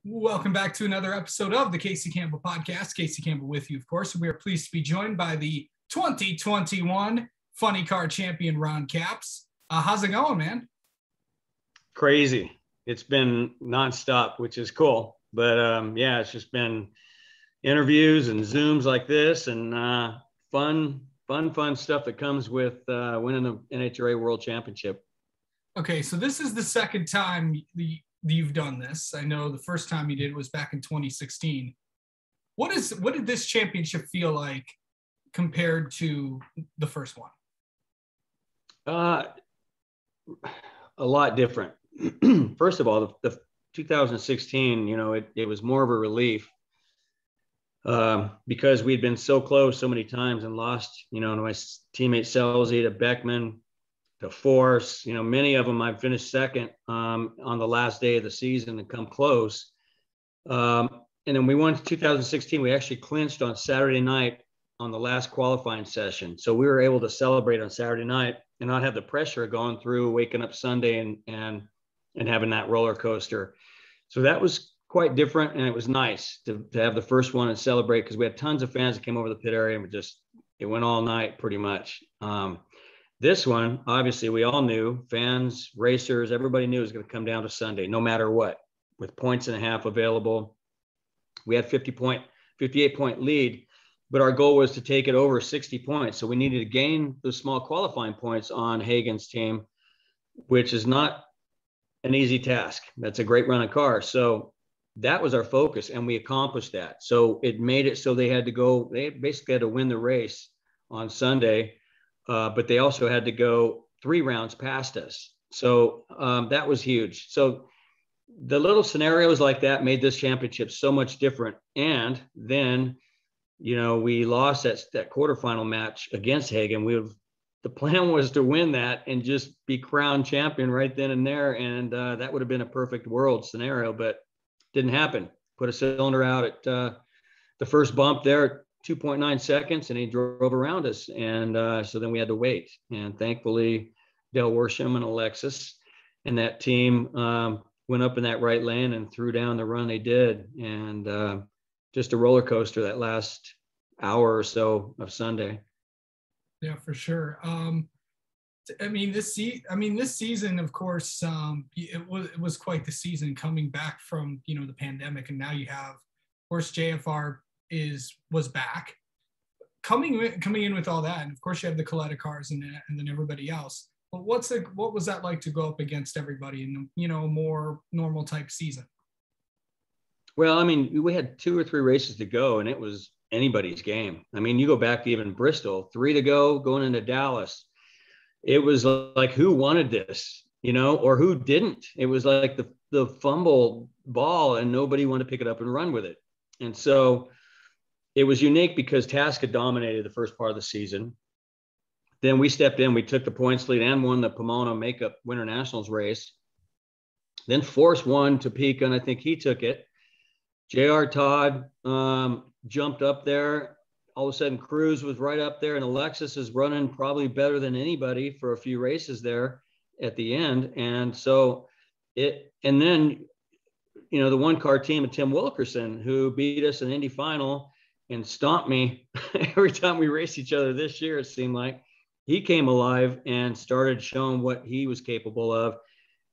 Welcome back to another episode of the Casey Campbell Podcast. Casey Campbell with you, of course. We are pleased to be joined by the 2021 Funny Car Champion, Ron Capps. How's it going, man? Crazy. It's been nonstop, which is cool. But yeah, it's just been interviews and Zooms like this and fun stuff that comes with winning the NHRA World Championship. Okay, so this is the second time you've done this. I know the first time you did was back in 2016. What did this championship feel like compared to the first one? A lot different. First of all, the 2016, it was more of a relief because we'd been so close so many times and lost, to my teammate Selzy, to Beckman, to Force, many of them I finished second on the last day of the season and come close. And then we won 2016. We actually clinched on Saturday night on the last qualifying session. So we were able to celebrate on Saturday night and not have the pressure of going through, waking up Sunday and having that roller coaster. So that was quite different. And it was nice to have the first one and celebrate because we had tons of fans that came over the pit area and it went all night pretty much. This one, obviously, we all knew, fans, racers, everybody knew it was going to come down to Sunday, no matter what, with points and a half available. We had 58-point lead, but our goal was to take it over 60 points. So we needed to gain those small qualifying points on Hagen's team, which is not an easy task. That's a great running car. So that was our focus, and we accomplished that. So it made it so they basically had to win the race on Sunday. But they also had to go 3 rounds past us. So that was huge. So the little scenarios like that made this championship so much different. And then, we lost that quarterfinal match against Hagen. The plan was to win that and just be crowned champion right then and there. And that would have been a perfect world scenario, but didn't happen. Put a cylinder out at the first bump there. 2.9 seconds and he drove around us. And so then we had to wait. And thankfully, Del Worsham and Alexis and that team went up in that right lane and threw down the run they did. And just a roller coaster that last hour or so of Sunday. Yeah, for sure. This season, of course, it was quite the season coming back from, the pandemic. And now you have, of course, JFR was back coming in with all that, and of course you have the Coletta cars and then everybody else. But what was that like to go up against everybody in a more normal type season? Well, we had 2 or 3 races to go, and it was anybody's game. You go back to even Bristol, 3 to go going into Dallas. It was like who wanted this, or who didn't. It was like the fumble ball, and nobody wanted to pick it up and run with it. And so it was unique because Tasca dominated the first part of the season. Then we stepped in, we took the points lead and won the Pomona Makeup Winter Nationals race. Then Force won Topeka, and I think he took it. J.R. Todd jumped up there. All of a sudden, Cruz was right up there, and Alexis is running probably better than anybody for a few races there at the end. And so the one car team of Tim Wilkerson, who beat us in the Indy final and stomped me every time we raced each other this year, it seemed like. He came alive and started showing what he was capable of.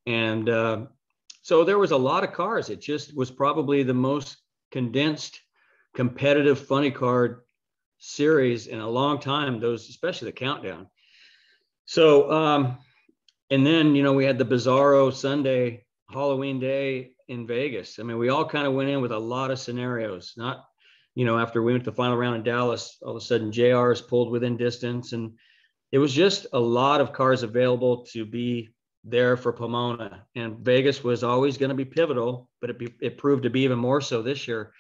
And so there was a lot of cars. It just was probably the most condensed, competitive funny car series in a long time, especially the countdown. So, and then, we had the Bizarro Sunday, Halloween day in Vegas. We all kind of went in with a lot of scenarios, not, after we went to the final round in Dallas, all of a sudden JR is pulled within distance. And it was just a lot of cars available to be there for Pomona. And Vegas was always going to be pivotal, but it proved to be even more so this year.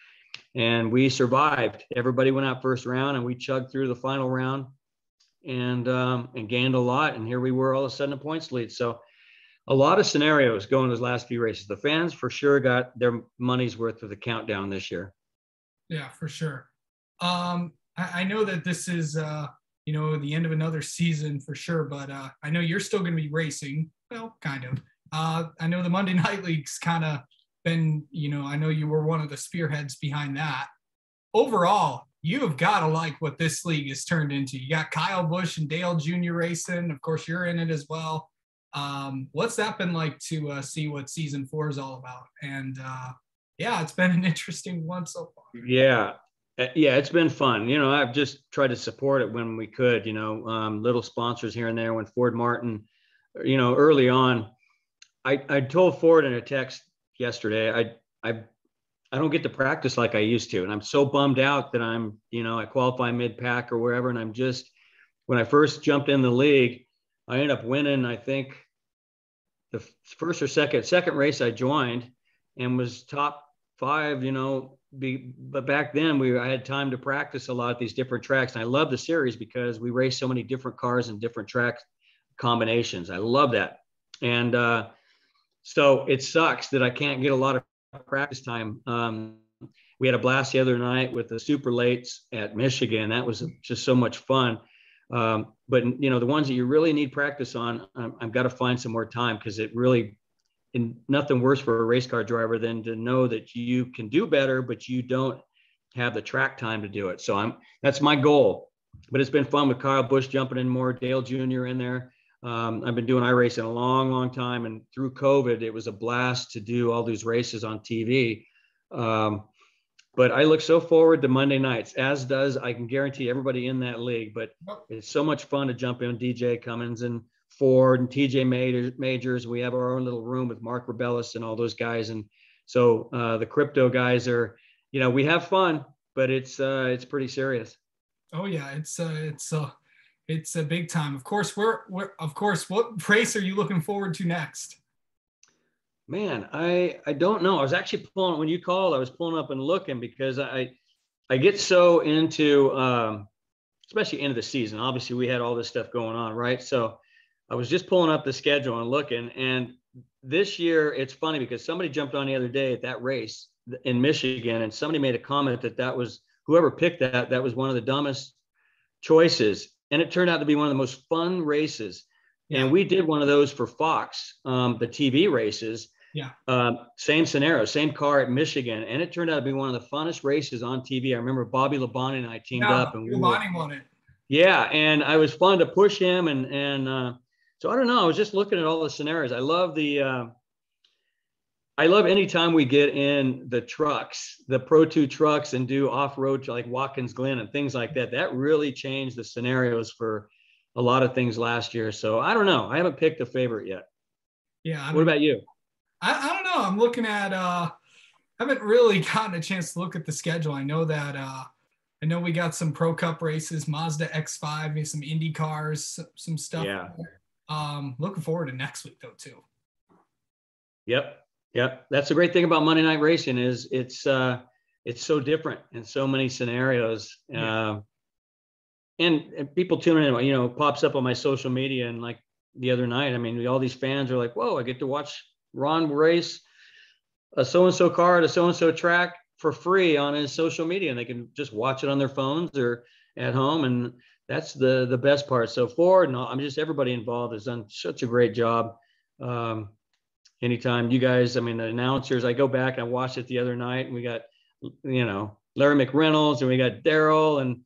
And we survived. Everybody went out first round and we chugged through the final round and gained a lot. And here we were all of a sudden a points lead. So a lot of scenarios going those last few races. The fans for sure got their money's worth of the countdown this year. Yeah, for sure. I know that this is, the end of another season for sure, but I know you're still going to be racing. Well, kind of. I know the Monday Night League's kind of been, I know you were one of the spearheads behind that. Overall, you have got to like what this league has turned into. You got Kyle Busch and Dale Jr. racing. Of course, you're in it as well. What's that been like to see what season 4 is all about? And yeah, it's been an interesting one so far. Yeah. Yeah, it's been fun. I've just tried to support it when we could, little sponsors here and there. When Ford Martin, early on, I told Ford in a text yesterday, I don't get to practice like I used to. And I'm so bummed out that I qualify mid-pack or wherever. And when I first jumped in the league, I ended up winning, I think, the first or second race I joined, and was top 5, but back then I had time to practice a lot at these different tracks. And I love the series because we race so many different cars and different track combinations. I love that. And so it sucks that I can't get a lot of practice time. We had a blast the other night with the super lates at Michigan. That was just so much fun. But the ones that you really need practice on, I've got to find some more time, because it really, and nothing worse for a race car driver than to know that you can do better, but you don't have the track time to do it. So that's my goal. But it's been fun with Kyle Busch jumping in more, Dale Jr. in there. I've been doing iRacing a long, long time. And through COVID, it was a blast to do all these races on TV. But I look so forward to Monday nights, as does, I can guarantee, everybody in that league. But it's so much fun to jump in DJ Cummins and Ford and TJ Majors. We have our own little room with Mark Rebellis and all those guys. And so the crypto guys are, we have fun, but it's pretty serious. Oh yeah, it's a big time. Of course, what race are you looking forward to next? Man, I don't know. I was actually when you called, I was pulling up and looking, because I get so into, especially into the season. Obviously, we had all this stuff going on, right? So I was just pulling up the schedule and looking. And this year, it's funny because somebody jumped on the other day at that race in Michigan, and somebody made a comment that was, whoever picked that was one of the dumbest choices. And it turned out to be one of the most fun races. Yeah. And we did one of those for Fox, the TV races. Yeah. Same scenario, same car at Michigan. And it turned out to be one of the funnest races on TV. I remember Bobby Labonte and I teamed up. And Labonte won it. Yeah. And I was fun to push him. And so I don't know. I was just looking at all the scenarios. I love anytime we get in the trucks, the Pro 2 trucks, and do off-road like Watkins Glen and things like that. That really changed the scenarios for a lot of things last year. So I don't know. I haven't picked a favorite yet. Yeah. What about you? I don't know. I'm looking at, I haven't really gotten a chance to look at the schedule. I know that, I know we got some Pro Cup races, Mazda X5, some Indy cars, some stuff. Yeah. Looking forward to next week though, too. Yep. That's the great thing about Monday Night Racing is it's so different in so many scenarios. Yeah. And people tuning in, it pops up on my social media. And like the other night, I mean, all these fans are like, whoa, I get to watch Ron race a so-and-so car at a so-and-so track for free on his social media. And they can just watch it on their phones or at home. And that's the best part. So Ford and everybody involved has done such a great job. Anytime you guys, the announcers, I go back and I watched it the other night, and we got, Larry McReynolds, and we got Daryl, and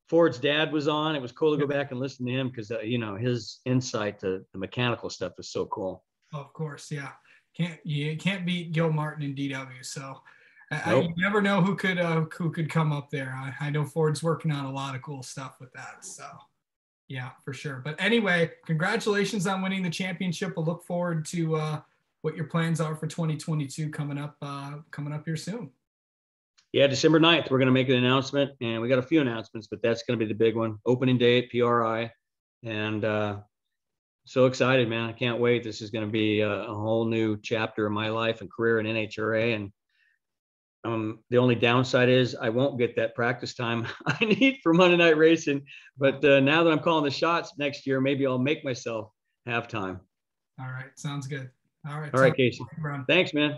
Ford's dad was on. It was cool to go back and listen to him because, his insight to the mechanical stuff is so cool. Oh, of course. Yeah. You can't beat Gil Martin and DW. So Nope. you never know who could come up there. I know Ford's working on a lot of cool stuff with that. So yeah, for sure. But anyway, congratulations on winning the championship. We'll look forward to what your plans are for 2022 coming up here soon. Yeah, December 9th, we're going to make an announcement, and we got a few announcements, but that's going to be the big one. Opening day at PRI. And so excited, man. I can't wait. This is going to be a whole new chapter of my life and career in NHRA. And the only downside is I won't get that practice time I need for Monday Night Racing. But now that I'm calling the shots next year, maybe I'll make myself have time. All right. Sounds good. All right. All right, Casey. Thanks, man.